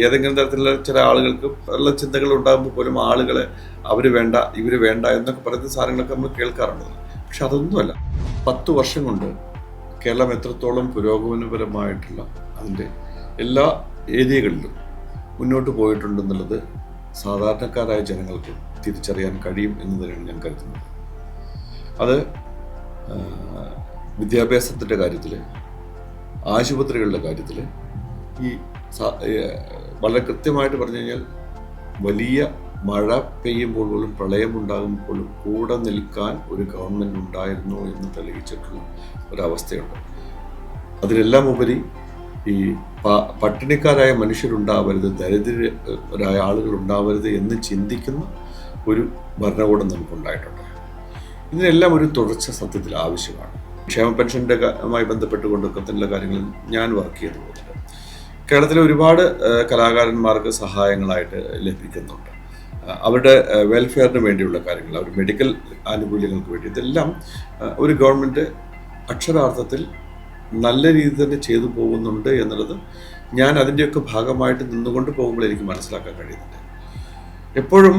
ഏതെങ്കിലും തരത്തിലുള്ള ചില ആളുകൾക്ക് ഉള്ള ചിന്തകൾ ഉണ്ടാകുമ്പോൾ പോലും ആളുകളെ അവർ വേണ്ട ഇവർ വേണ്ട എന്നൊക്കെ പറയുന്ന സാധനങ്ങളൊക്കെ നമ്മൾ കേൾക്കാറുണ്ട്. പക്ഷെ അതൊന്നുമല്ല. 10 വർഷം കൊണ്ട് കേരളം എത്രത്തോളം പുരോഗമനപരമായിട്ടുള്ള അതിൻ്റെ എല്ലാ ഏരിയകളിലും മുന്നോട്ട് പോയിട്ടുണ്ടെന്നുള്ളത് സാധാരണക്കാരായ ജനങ്ങൾക്ക് തിരിച്ചറിയാൻ കഴിയും എന്ന് തന്നെയാണ് ഞാൻ കരുതുന്നത്. അത് വിദ്യാഭ്യാസത്തിൻ്റെ കാര്യത്തിൽ, ആശുപത്രികളുടെ കാര്യത്തിൽ ഈ വളരെ കൃത്യമായിട്ട് പറഞ്ഞു കഴിഞ്ഞാൽ വലിയ മഴ പെയ്യുമ്പോൾ പോലും പ്രളയമുണ്ടാകുമ്പോൾ പോലും കൂടെ നിൽക്കാൻ ഒരു ഗവൺമെൻറ് ഉണ്ടായിരുന്നു എന്ന് തെളിയിച്ചിട്ടുള്ള ഒരവസ്ഥയുണ്ട്. അതിലെല്ലാം ഉപരി ഈ പട്ടിണിക്കാരായ മനുഷ്യരുണ്ടാവരുത്, ദരിദ്രരായ ആളുകൾ ഉണ്ടാവരുത് എന്ന് ചിന്തിക്കുന്ന ഒരു ഭരണകൂടം നമുക്കുണ്ടായിട്ടുണ്ട്. ഇതിനെല്ലാം ഒരു തുടർച്ച സത്യത്തിൽ ആവശ്യമാണ്. ക്ഷേമ പെൻഷൻ്റെ ബന്ധപ്പെട്ടുകൊണ്ടൊക്കെ തന്നെ കാര്യങ്ങളിൽ ഞാൻ വർക്ക് ചെയ്തു പോകുന്നുണ്ട്. കേരളത്തിലെ ഒരുപാട് കലാകാരന്മാർക്ക് സഹായങ്ങളായിട്ട് ലഭിക്കുന്നുണ്ട്. അവരുടെ വെൽഫെയറിന് വേണ്ടിയുള്ള കാര്യങ്ങൾ, അവർ മെഡിക്കൽ ആനുകൂല്യങ്ങൾക്ക് വേണ്ടി, ഇതെല്ലാം ഒരു ഗവൺമെൻറ് അക്ഷരാർത്ഥത്തിൽ നല്ല രീതിയിൽ തന്നെ ചെയ്തു പോകുന്നുണ്ട് എന്നുള്ളത് ഞാൻ അതിൻ്റെയൊക്കെ ഭാഗമായിട്ട് നിന്നുകൊണ്ട് പോകുമ്പോൾ എനിക്ക് മനസ്സിലാക്കാൻ കഴിയുന്നുണ്ട്. എപ്പോഴും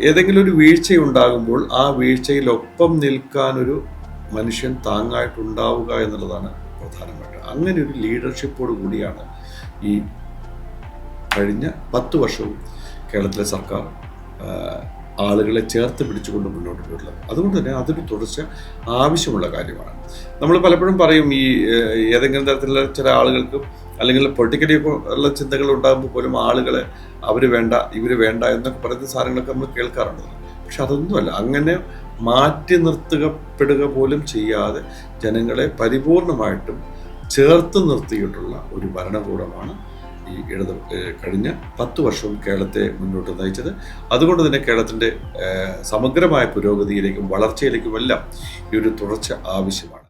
ഏതെങ്കിലും ഒരു വീഴ്ചയുണ്ടാകുമ്പോൾ ആ വീഴ്ചയിലൊപ്പം നിൽക്കാനൊരു മനുഷ്യൻ താങ്ങായിട്ടുണ്ടാവുക എന്നുള്ളതാണ് പ്രധാനമായിട്ട്. അങ്ങനെ ഒരു ലീഡർഷിപ്പോട് കൂടിയാണ് ഈ കഴിഞ്ഞ 10 വർഷവും കേരളത്തിലെ സർക്കാർ ആളുകളെ ചേർത്ത് പിടിച്ചുകൊണ്ട് മുന്നോട്ട് പോയിട്ടുള്ളത്. അതുകൊണ്ട് തന്നെ അതൊരു തുടർച്ച ആവശ്യമുള്ള കാര്യമാണ്. നമ്മൾ പലപ്പോഴും പറയും, ഈ ഏതെങ്കിലും തരത്തിലുള്ള ചില ആളുകൾക്ക് അല്ലെങ്കിൽ പൊളിറ്റിക്കലി ഉള്ള ചിന്തകൾ ഉണ്ടാകുമ്പോൾ പോലും ആളുകളെ അവർ വേണ്ട ഇവർ വേണ്ട എന്നൊക്കെ പറയുന്ന സാധനങ്ങളൊക്കെ നമ്മൾ കേൾക്കാറുണ്ട്. പക്ഷെ അതൊന്നുമല്ല. അങ്ങനെ മാറ്റി നിർത്തപ്പെടുക പോലും ചെയ്യാതെ ജനങ്ങളെ പരിപൂർണമായിട്ടും ചേർത്ത് നിർത്തിയിട്ടുള്ള ഒരു ഭരണകൂടമാണ് ഈ കഴിഞ്ഞ 10 വർഷവും കേരളത്തെ മുന്നോട്ട് നയിച്ചത്. അതുകൊണ്ട് തന്നെ കേരളത്തിൻ്റെ സമഗ്രമായ പുരോഗതിയിലേക്കും വളർച്ചയിലേക്കുമെല്ലാം ഈ ഒരു തുടർച്ച ആവശ്യമാണ്.